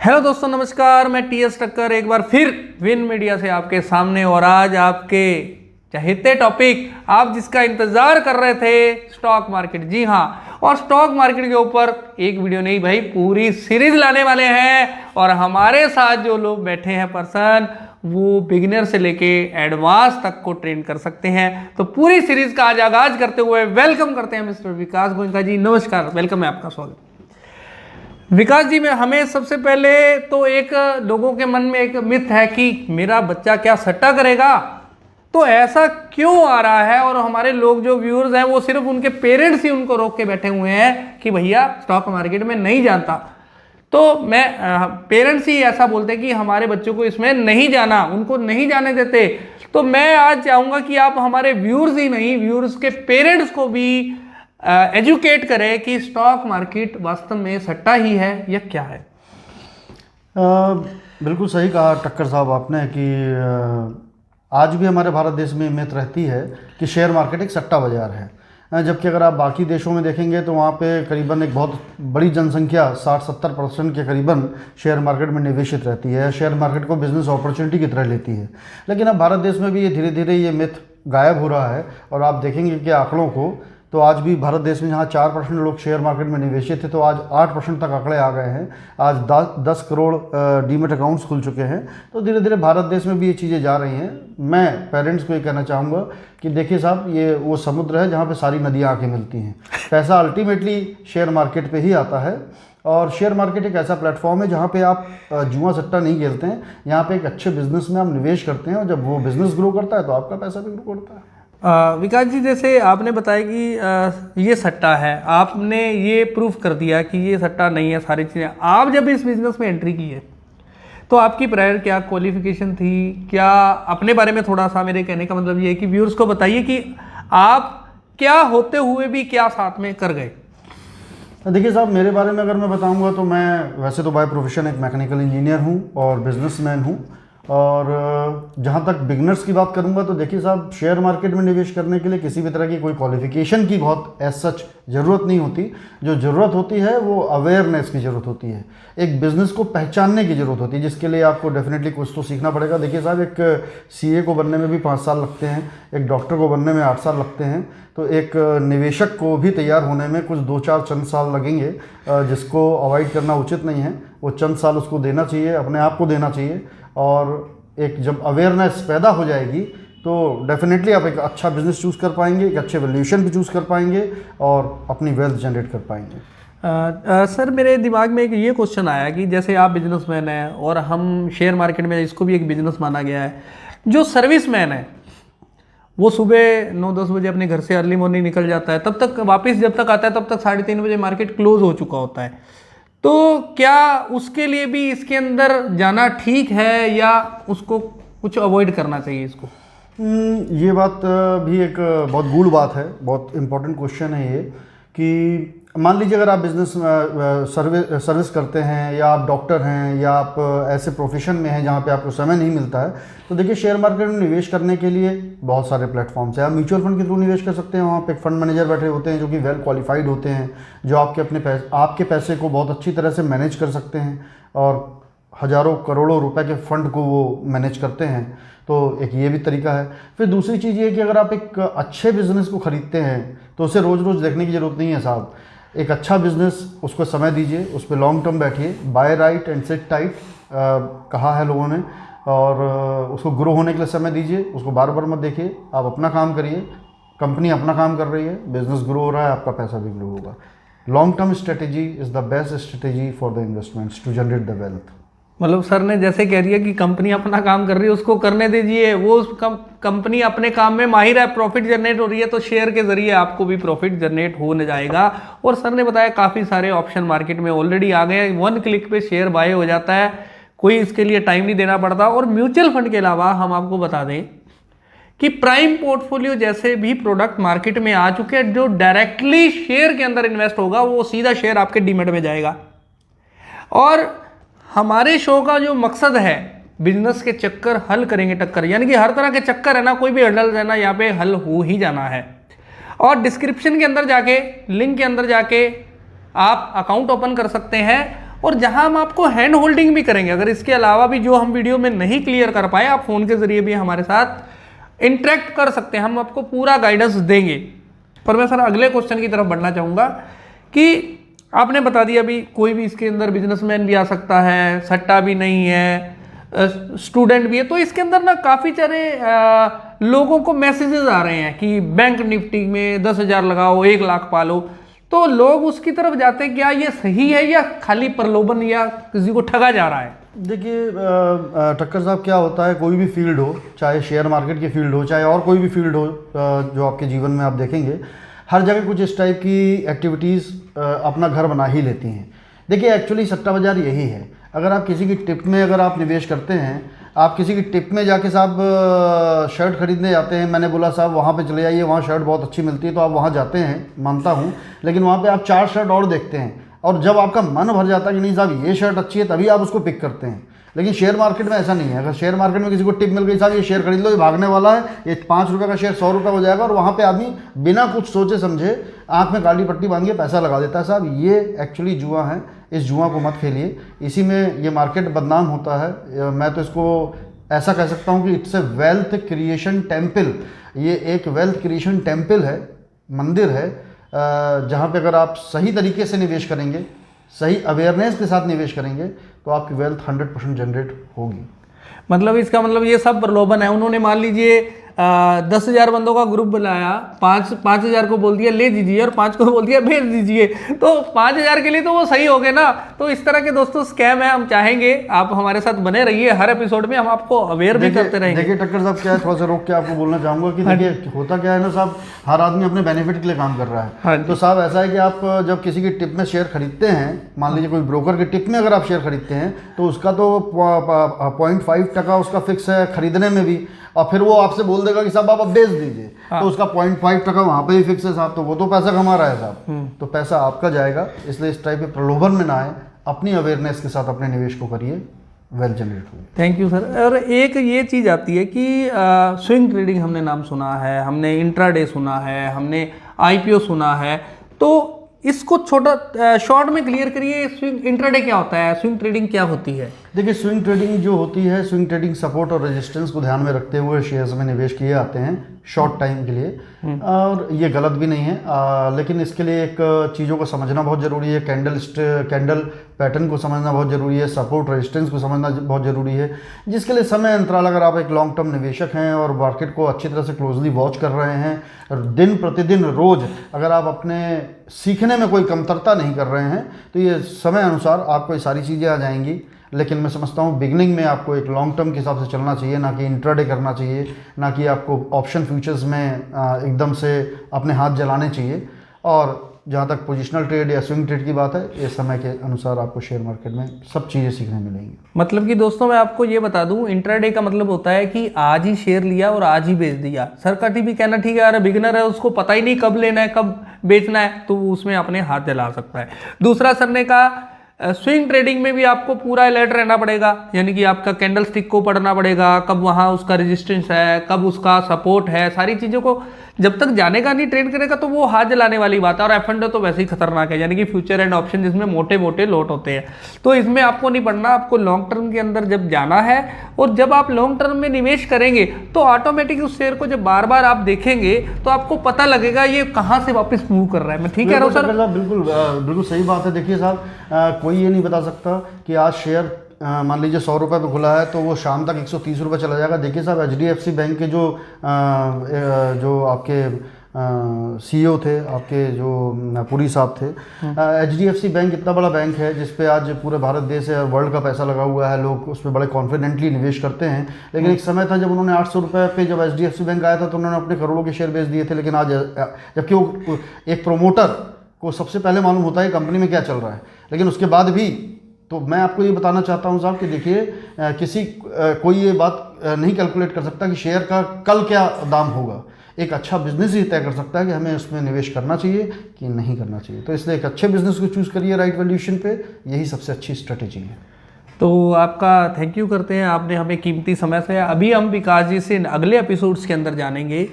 Hello दोस्तों, नमस्कार। मैं टीएस टक्कर एक बार फिर विन मीडिया से आपके सामने, और आज आपके चहेते टॉपिक आप जिसका इंतजार कर रहे थे, स्टॉक मार्केट। जी हाँ, और स्टॉक मार्केट के ऊपर एक वीडियो नहीं भाई, पूरी सीरीज लाने वाले हैं। और हमारे साथ जो लोग बैठे हैं पर्सन, वो बिगिनर से लेके एडवांस तक को ट्रेन कर सकते हैं। तो पूरी सीरीज का आज आगाज करते हुए वेलकम करते हैं मिस्टर विकास गोयनका जी। नमस्कार, वेलकम है आपका, स्वागत। विकास जी, में हमें सबसे पहले तो एक लोगों के मन में एक मिथ है कि मेरा बच्चा क्या सट्टा करेगा, तो ऐसा क्यों आ रहा है? और हमारे लोग जो व्यूअर्स हैं वो सिर्फ उनके पेरेंट्स ही उनको रोक के बैठे हुए हैं कि भैया स्टॉक मार्केट में नहीं जानता। तो मैं पेरेंट्स ही ऐसा बोलते हैं कि हमारे बच्चों को इसमें नहीं जाना, उनको नहीं जाने देते। तो मैं आज चाहूँगा कि आप हमारे व्यूअर्स ही नहीं, व्यूअर्स के पेरेंट्स को भी एजुकेट करें कि स्टॉक मार्केट वास्तव में सट्टा ही है या क्या है। बिल्कुल सही कहा टक्कर साहब आपने कि आज भी हमारे भारत देश में मिथ रहती है कि शेयर मार्केट एक सट्टा बाजार है, जबकि अगर आप बाकी देशों में देखेंगे तो वहाँ पे करीबन एक बहुत बड़ी जनसंख्या 60-70% के करीबन शेयर मार्केट में निवेशित रहती है, शेयर मार्केट को बिजनेस अपॉर्चुनिटी की तरह लेती है। लेकिन अब भारत देश में भी ये धीरे धीरे ये मिथ गायब हो रहा है। और आप देखेंगे कि आंकड़ों को, तो आज भी भारत देश में जहाँ 4% लोग शेयर मार्केट में निवेशित थे, तो आज 8% तक आंकड़े आ गए हैं। आज 10 करोड़ डीमेट अकाउंट्स खुल चुके हैं। तो धीरे धीरे भारत देश में भी ये चीज़ें जा रही हैं। मैं पेरेंट्स को ये कहना चाहूँगा कि देखिए साहब, ये वो समुद्र है जहाँ पे सारी नदियाँ आके मिलती हैं। पैसा अल्टीमेटली शेयर मार्केट पे ही आता है। और शेयर मार्केट एक ऐसा प्लेटफॉर्म है जहाँ पे आप जुआ सट्टा नहीं खेलते हैं, यहाँ पे एक अच्छे बिजनेस में आप निवेश करते हैं, और जब वो बिजनेस ग्रो करता है तो आपका पैसा भी ग्रो करता है। विकास जी, जैसे आपने बताया कि ये सट्टा है, आपने ये प्रूफ कर दिया कि ये सट्टा नहीं है। सारी चीज़ें, आप जब इस बिजनेस में एंट्री की है तो आपकी प्रायर क्या क्वालिफिकेशन थी, क्या अपने बारे में थोड़ा सा, मेरे कहने का मतलब ये है कि व्यूअर्स को बताइए कि आप क्या होते हुए भी क्या साथ में कर गए। देखिए साहब, मेरे बारे में अगर मैं बताऊंगा तो मैं वैसे तो बाय प्रोफेशन एक मैकेनिकल इंजीनियर हूं और बिजनेसमैन हूं। और जहां तक बिगनर्स की बात करूंगा तो देखिए साहब, शेयर मार्केट में निवेश करने के लिए किसी भी तरह की कोई क्वालिफिकेशन की बहुत एज सच ज़रूरत नहीं होती। जो ज़रूरत होती है वो अवेयरनेस की ज़रूरत होती है, एक बिज़नेस को पहचानने की ज़रूरत होती है, जिसके लिए आपको डेफिनेटली कुछ तो सीखना पड़ेगा। देखिए साहब, एक सीए को बनने में भी 5 साल लगते हैं, एक डॉक्टर को बनने में 8 साल लगते हैं, तो एक निवेशक को भी तैयार होने में कुछ 2-4 चंद साल लगेंगे, जिसको अवॉइड करना उचित नहीं है। वो चंद साल उसको देना चाहिए, अपने आप को देना चाहिए। और एक जब अवेयरनेस पैदा हो जाएगी तो डेफिनेटली आप एक अच्छा बिजनेस चूज़ कर पाएंगे, एक अच्छे वैल्यूएशन भी चूज़ कर पाएंगे और अपनी वेल्थ जनरेट कर पाएंगे। सर, मेरे दिमाग में एक ये क्वेश्चन आया कि जैसे आप बिजनेसमैन हैं और हम शेयर मार्केट में इसको भी एक बिजनेस माना गया है। जो सर्विसमैन है वो सुबह 9-10 बजे अपने घर से अर्ली मॉर्निंग निकल जाता है, तब तक वापस जब तक आता है तब तक 3:30 बजे मार्केट क्लोज हो चुका होता है। तो क्या उसके लिए भी इसके अंदर जाना ठीक है या उसको कुछ अवॉइड करना चाहिए इसको? ये बात भी एक बहुत गूढ़ बात है, बहुत इंपॉर्टेंट क्वेश्चन है ये। कि मान लीजिए अगर आप बिजनेस सर्विस करते हैं, या आप डॉक्टर हैं, या आप ऐसे प्रोफेशन में हैं जहाँ पे आपको समय नहीं मिलता है, तो देखिए शेयर मार्केट में निवेश करने के लिए बहुत सारे प्लेटफॉर्म्स हैं। आप म्यूचुअल फंड के थ्रू निवेश कर सकते हैं। वहाँ पे एक फंड मैनेजर बैठे होते हैं जो कि वेल क्वालिफाइड होते हैं, जो आपके पैसे को बहुत अच्छी तरह से मैनेज कर सकते हैं और हज़ारों करोड़ों रुपए के फंड को वो मैनेज करते हैं। तो एक ये भी तरीका है। फिर दूसरी चीज़ ये कि अगर आप एक अच्छे बिजनेस को ख़रीदते हैं तो उसे रोज़ रोज़ देखने की ज़रूरत नहीं है साहब। एक अच्छा बिजनेस, उसको समय दीजिए, उस पर लॉन्ग टर्म बैठिए, buy right and sit tight कहा है लोगों ने, और उसको ग्रो होने के लिए समय दीजिए, उसको बार बार मत देखिए। आप अपना काम करिए, कंपनी अपना काम कर रही है, बिजनेस ग्रो हो रहा है, आपका पैसा भी ग्रो होगा। Long term strategy is the best strategy for the investments to generate the wealth. मतलब सर ने जैसे कह रही है कि कंपनी अपना काम कर रही है, उसको करने दीजिए। वो कंपनी अपने काम में माहिर है, प्रॉफिट जनरेट हो रही है, तो शेयर के जरिए आपको भी प्रॉफिट जनरेट होने जाएगा। और सर ने बताया काफ़ी सारे ऑप्शन मार्केट में ऑलरेडी आ गए हैं, 1 क्लिक पे शेयर बाय हो जाता है, कोई इसके लिए टाइम नहीं देना पड़ता। और म्यूचुअल फंड के अलावा हम आपको बता दें कि प्राइम पोर्टफोलियो जैसे भी प्रोडक्ट मार्केट में आ चुके हैं, जो डायरेक्टली शेयर के अंदर इन्वेस्ट होगा वो सीधा शेयर आपके डीमैट में जाएगा। और हमारे शो का जो मकसद है, बिजनेस के चक्कर हल करेंगे टक्कर, यानी कि हर तरह के चक्कर है ना, कोई भी हर्डल है ना, यहाँ पे हल हो ही जाना है। और डिस्क्रिप्शन के अंदर जाके, लिंक के अंदर जाके आप अकाउंट ओपन कर सकते हैं और जहां हम आपको हैंड होल्डिंग भी करेंगे। अगर इसके अलावा भी जो हम वीडियो में नहीं क्लियर कर पाए, आप फ़ोन के ज़रिए भी हमारे साथ इंटरेक्ट कर सकते हैं, हम आपको पूरा गाइडेंस देंगे। पर मैं सर अगले क्वेश्चन की तरफ बढ़ना चाहूँगा कि आपने बता दिया अभी कोई भी इसके अंदर बिजनेसमैन भी आ सकता है, सट्टा भी नहीं है, स्टूडेंट भी है। तो इसके अंदर ना काफ़ी सारे लोगों को मैसेजेस आ रहे हैं कि बैंक निफ्टी में 10,000 लगाओ, 1 लाख पालो। तो लोग उसकी तरफ जाते हैं, क्या ये सही है या खाली प्रलोभन या किसी को ठगा जा रहा है? देखिए ठक्कर साहब, क्या होता है, कोई भी फील्ड हो, चाहे शेयर मार्केट की फील्ड हो, चाहे और कोई भी फील्ड हो जो आपके जीवन में आप देखेंगे, हर जगह कुछ इस टाइप की एक्टिविटीज़ अपना घर बना ही लेती हैं। देखिए एक्चुअली सट्टा बाज़ार यही है। अगर आप किसी की टिप में अगर आप निवेश करते हैं, आप किसी की टिप में जाके साहब शर्ट खरीदने जाते हैं, मैंने बोला साहब वहाँ पे चले जाइए, वहाँ शर्ट बहुत अच्छी मिलती है, तो आप वहाँ जाते हैं, मानता हूँ, लेकिन वहाँ पे आप 4 शर्ट और देखते हैं और जब आपका मन भर जाता है कि नहीं साहब ये शर्ट अच्छी है, तभी आप उसको पिक करते हैं। लेकिन शेयर मार्केट में ऐसा नहीं है। अगर शेयर मार्केट में किसी को टिप मिल गई, साहब ये शेयर खरीद लो, ये भागने वाला है, ये 5 रुपये का शेयर 100 रुपये हो जाएगा, और वहाँ पे आदमी बिना कुछ सोचे समझे आँख में काली पट्टी बांध के पैसा लगा देता है। साहब ये एक्चुअली जुआ है, इस जुआ को मत खेलिए, इसी में ये मार्केट बदनाम होता है। मैं तो इसको ऐसा कह सकता हूँ कि it's a wealth creation temple. ये एक वेल्थ क्रिएशन टेम्पल है, मंदिर है, जहाँ पे अगर आप सही तरीके से निवेश करेंगे, सही अवेयरनेस के साथ निवेश करेंगे, तो आपकी वेल्थ 100% जनरेट होगी। मतलब इसका मतलब ये सब प्रलोभन है। उन्होंने मान लीजिए 10,000 बंदों का ग्रुप बनाया, 5,000 को बोल दिया ले दीजिए और 5 को बोल दिया भेज दीजिए, तो 5,000 के लिए तो वो सही हो गए ना। तो इस तरह के दोस्तों स्कैम है। हम चाहेंगे आप हमारे साथ बने रहिए, हर एपिसोड में हम आपको अवेयर भी करते रहेंगे। देखिए टक्कर साहब, क्या है, थोड़ा सा रोक के आपको बोलना चाहूँगा कि देखिए होता क्या है ना साहब, हर आदमी अपने बेनिफिट के लिए काम कर रहा है। तो साहब ऐसा है कि आप जब किसी की टिप में शेयर खरीदते हैं, मान लीजिए कोई ब्रोकर की टिप में अगर आप शेयर खरीदते हैं, तो उसका तो 0.5% उसका फिक्स है खरीदने में भी, और फिर वो आपसे बोल देगा कि साहब आप बेच दीजिए, तो उसका 0.5% वहाँ पे ही फिक्स है साहब, तो वो तो पैसा कमा रहा है साहब, तो पैसा आपका जाएगा। इसलिए इस टाइप के प्रलोभन में ना आए, अपनी अवेयरनेस के साथ अपने निवेश को करिए, वेल्थ जनरेट होगी। Thank you sir. और एक ये चीज़ आती है कि स्विंग ट्रेडिंग हमने नाम सुना है, हमने इंट्राडे सुना है, हमने IPO सुना है, तो इसको छोटा शॉर्ट में क्लियर करिए, स्विंग इंट्राडे क्या होता है, स्विंग ट्रेडिंग क्या होती है? देखिए स्विंग ट्रेडिंग जो होती है, स्विंग ट्रेडिंग सपोर्ट और रेजिस्टेंस को ध्यान में रखते हुए शेयर्स में निवेश किए जाते हैं शॉर्ट टाइम के लिए, और ये गलत भी नहीं है, लेकिन इसके लिए एक चीज़ों को समझना बहुत ज़रूरी है। कैंडल पैटर्न को समझना बहुत ज़रूरी है, सपोर्ट रेजिस्टेंस को समझना बहुत ज़रूरी है, जिसके लिए समय अंतराल, अगर आप एक लॉन्ग टर्म निवेशक हैं और मार्केट को अच्छी तरह से क्लोजली वॉच कर रहे हैं, दिन प्रतिदिन रोज़ अगर आप अपने सीखने में कोई कमतरता नहीं कर रहे हैं, तो ये समय अनुसार आपको ये सारी चीज़ें आ जाएंगी। लेकिन मैं समझता हूँ बिगनिंग में आपको एक लॉन्ग टर्म के हिसाब से चलना चाहिए, ना कि इंट्राडे करना चाहिए, ना कि आपको ऑप्शन फ्यूचर्स में एकदम से अपने हाथ जलाने चाहिए। और जहाँ तक पोजिशनल ट्रेड या स्विंग ट्रेड की बात है, ये समय के अनुसार आपको शेयर मार्केट में सब चीज़ें सीखने मिलेंगी। मतलब कि दोस्तों मैं आपको ये बता दूं, इंट्राडे का मतलब होता है कि आज ही शेयर लिया और आज ही बेच दिया। सर का भी कहना ठीक है, यार बिगिनर है, उसको पता ही नहीं कब लेना है कब बेचना है, तो उसमें अपने हाथ जला सकता है। दूसरा सर ने कहा स्विंग ट्रेडिंग में भी आपको पूरा अलर्ट रहना पड़ेगा, यानी कि आपका कैंडल स्टिक को पढ़ना पड़ेगा, कब वहाँ उसका रेजिस्टेंस है, कब उसका सपोर्ट है, सारी चीज़ों को जब तक जानेगा नहीं, ट्रेड करेगा, तो वो हाथ जलाने वाली बात है। और F&O तो वैसे ही खतरनाक है, यानी कि फ्यूचर एंड ऑप्शन जिसमें मोटे मोटे लोट होते हैं, तो इसमें आपको नहीं पढ़ना। आपको लॉन्ग टर्म के अंदर जब जाना है, और जब आप लॉन्ग टर्म में निवेश करेंगे तो ऑटोमेटिक उस शेयर को जब बार बार आप देखेंगे तो आपको पता लगेगा ये कहाँ से वापस मूव कर रहा है। मैं ठीक कह रहा हूँ सर? बिल्कुल सही बात है। देखिए साहब, कोई ये नहीं बता सकता कि आज शेयर मान लीजिए 100 रुपये पे खुला है तो वो शाम तक 130 रुपये चला जाएगा। देखिए साहब, HDFC बैंक के जो आपके CEO थे, आपके जो पुरी साहब थे, HDFC बैंक इतना बड़ा बैंक है जिस पे आज पूरे भारत देश है, वर्ल्ड का पैसा लगा हुआ है, लोग उस पर बड़े कॉन्फिडेंटली निवेश करते हैं। लेकिन एक समय था जब उन्होंने 800 रुपये पे जब HDFC बैंक आया था तो उन्होंने अपने करोड़ों के शेयर बेच दिए थे। लेकिन आज जबकि वो एक प्रोमोटर को सबसे पहले मालूम होता है कंपनी में क्या चल रहा है, लेकिन उसके बाद भी तो मैं आपको ये बताना चाहता हूँ साहब कि देखिए कोई ये बात नहीं कैलकुलेट कर सकता कि शेयर का कल क्या दाम होगा। एक अच्छा बिजनेस ही तय कर सकता है कि हमें उसमें निवेश करना चाहिए कि नहीं करना चाहिए। तो इसलिए एक अच्छे बिजनेस को चूज़ करिए राइट वैल्यूएशन पे, यही सबसे अच्छी स्ट्रेटेजी है। तो आपका थैंक यू करते हैं, आपने हमें कीमती समय से। अभी हम विकास जी से अगले एपिसोड्स के अंदर जानेंगे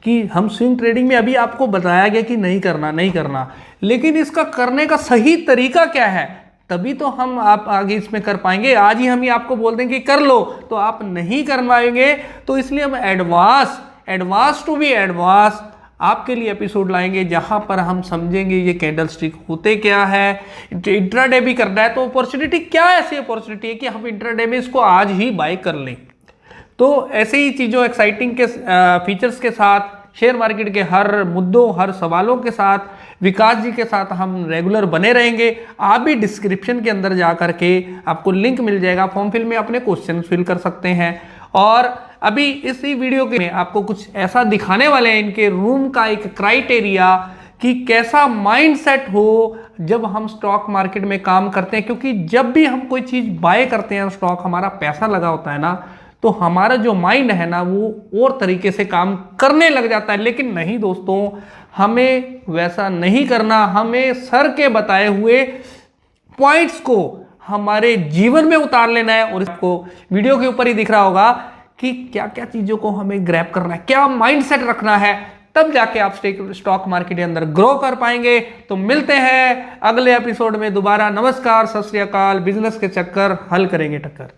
कि हम स्विंग ट्रेडिंग में अभी आपको बताया गया कि नहीं करना, लेकिन इसका करने का सही तरीका क्या है, तभी तो हम आप आगे इसमें कर पाएंगे। आज ही हम ही आपको बोल दें कि कर लो तो आप नहीं कर पाएंगे। तो इसलिए हम एडवांस टू बी एडवांस आपके लिए एपिसोड लाएंगे, जहां पर हम समझेंगे ये कैंडलस्टिक होते क्या है। इंट्राडे भी करना है तो अपॉर्चुनिटी क्या ऐसी अपॉर्चुनिटी है कि हम इंट्राडे में इसको आज ही बाय कर लें। तो ऐसे ही चीज़ों एक्साइटिंग के फीचर्स के साथ, शेयर मार्केट के हर मुद्दों, हर सवालों के साथ विकास जी के साथ हम रेगुलर बने रहेंगे। आप भी डिस्क्रिप्शन के अंदर जा करके आपको लिंक मिल जाएगा, फॉर्म फिल में अपने क्वेश्चन फिल कर सकते हैं। और अभी इसी वीडियो के में आपको कुछ ऐसा दिखाने वाले हैं, इनके रूम का एक क्राइटेरिया कि कैसा माइंडसेट हो जब हम स्टॉक मार्केट में काम करते हैं। क्योंकि जब भी हम कोई चीज़ बाय करते हैं स्टॉक, हमारा पैसा लगा होता है ना, तो हमारा जो माइंड है ना वो और तरीके से काम करने लग जाता है। लेकिन नहीं दोस्तों, हमें वैसा नहीं करना। हमें सर के बताए हुए पॉइंट्स को हमारे जीवन में उतार लेना है। और इसको वीडियो के ऊपर ही दिख रहा होगा कि क्या क्या चीज़ों को हमें ग्रैब करना है, क्या माइंडसेट रखना है, तब जाके आप स्टॉक मार्केट के अंदर ग्रो कर पाएंगे। तो मिलते हैं अगले एपिसोड में दोबारा। नमस्कार, सत श्री अकाल। बिजनेस के चक्कर हल करेंगे टक्कर।